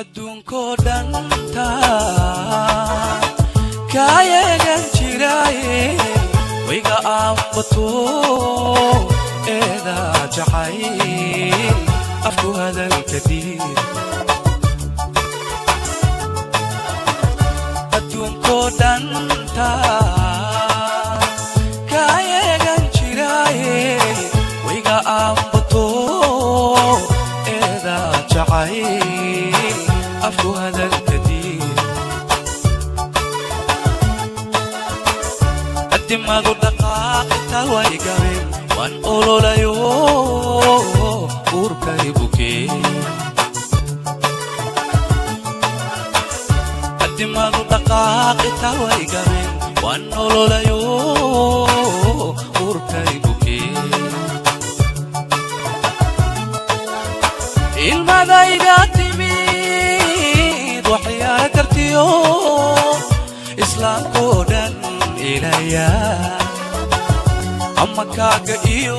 adduunkoo dhanta kaayagan jiraaye wayga aabato eeda jacayl afku hadalka diir adduunkoo dhanta kaayagan jiraaye wayga aabato eeda jacayl afku hadalka diir addimaadu dhaqaaqita way gabeen waan ololayo urkay bukee addimaadu dhaqaaqita way gabeen waan ololayo urkay bukee ilmadayga timid waxyaala kartiyo islaamkoo dhan ilaya ama kaaga iyo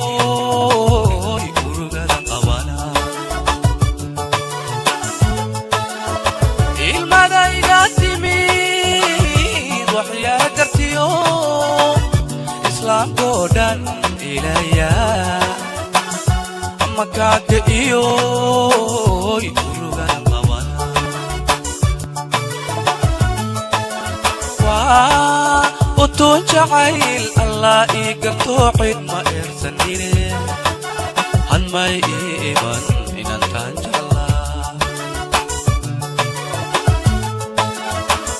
urugada qabana ilmadayga timid waxyaala kartiyo islaamkoo dhan ilaya ama kaaga iyo urugada qabana waa utun jacayl allah ii garto cid ma eersanine hadmay ii iman inantaan jeclaa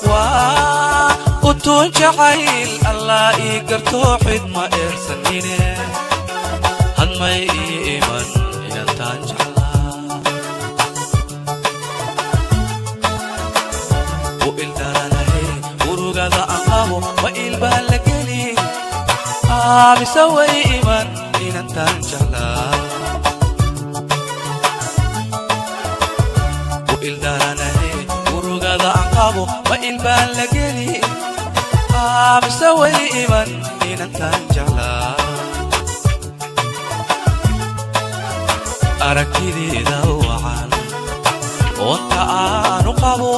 waa utun jacayl allah ii garto cid ma eersanine hadmay ii iman inantaan jeclaa u ildaranahe urugada aan qabo ma ilbaan la geli mise way iman inantaan jeclaa u ildaranahe urugada aan qabo ma ilbaan la geli mise way iman inantaan jeclaa aragtideeda wacan oonta aanu qabo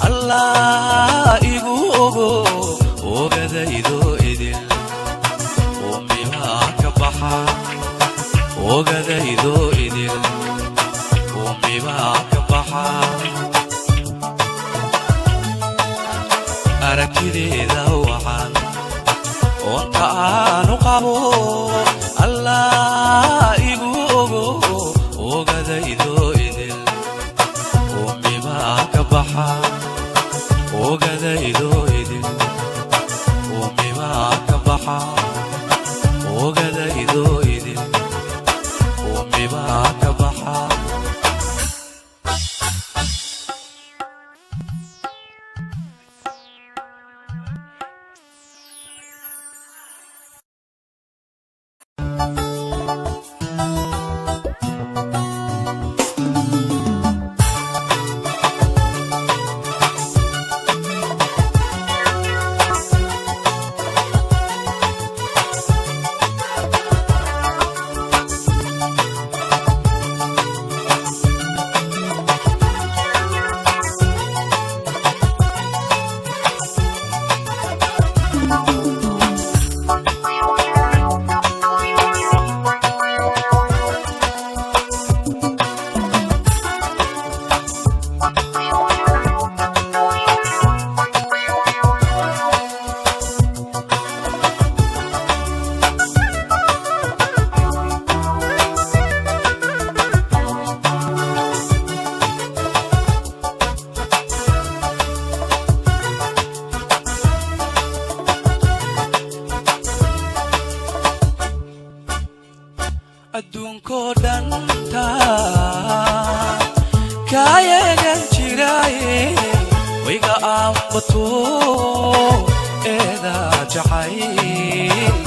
allah igu ogo ogadaydo idil umimaa ka baxa ogadaydo idil umimaa ka baxa aragtideeda wacan oonta aanu qabo allah igu ogo ogadaydo idil umimaa ka baxa ogadaydo idil umimaa ka baxa ogadaydo idil umimaa ka baxa adduunkoo dhanta kaayagan jiraaye wayga aabato eeda jacayl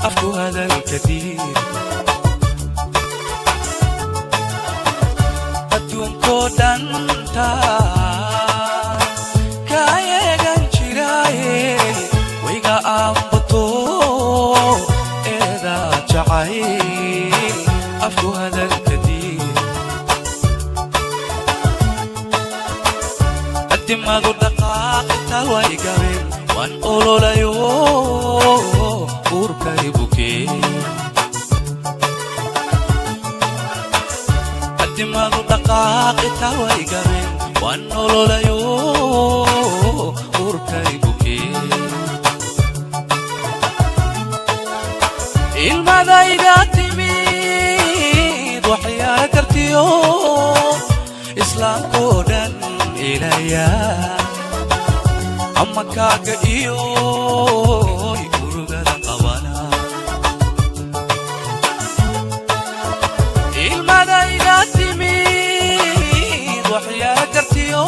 afku hadalka diir adduunkoo dhanta kaayagan jiraaye wayga aabato eeda jacayl afku hadalka diir dimadu dhaqaaqta way gabeen waan ololayo urkay bukee dimadu dhaqaaqta way gabeen waan ololayo urkay bukee ilmadayda timid waxyaala kartiyo islaamkoo dhan ilaya ama kaaga iyo urugada qabana ilmadayda timid waxyaala kartiyo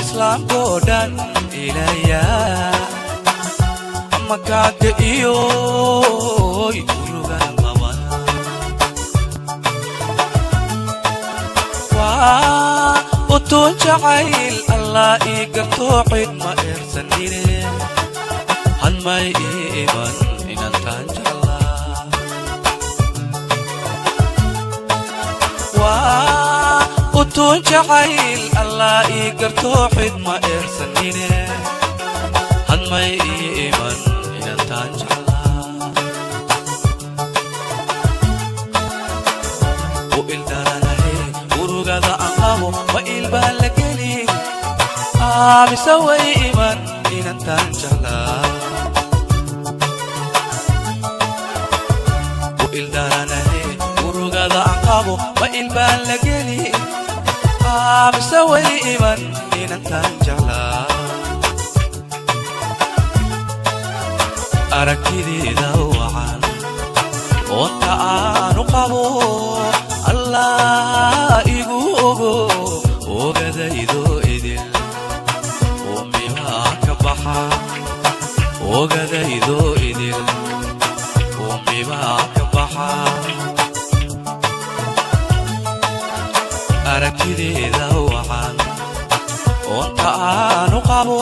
islaamkoo dhan ilaya ama kaaga iyo urugada qabana utun jacayl allah ii gartoo cid ma eersanine had may ii iman inantaan jeclaa utun jacayl allah ii gartoo cid ma eersanine had may ii iman inantaan jeclaa u ildaranahe urugada aqabo ma ilbaan la geli mise way iman inantaan jeclaa u ildaranahe urugada aqabo ma ilbaan la geli mise way iman inantaan jeclaa aragtideeda wacan oonta aanu qabo allah igu ogo ogadaydo idil umimaa ka baxa ogadaydo idil umimaa ka baxa aragtideeda wacan oonta aanu qabo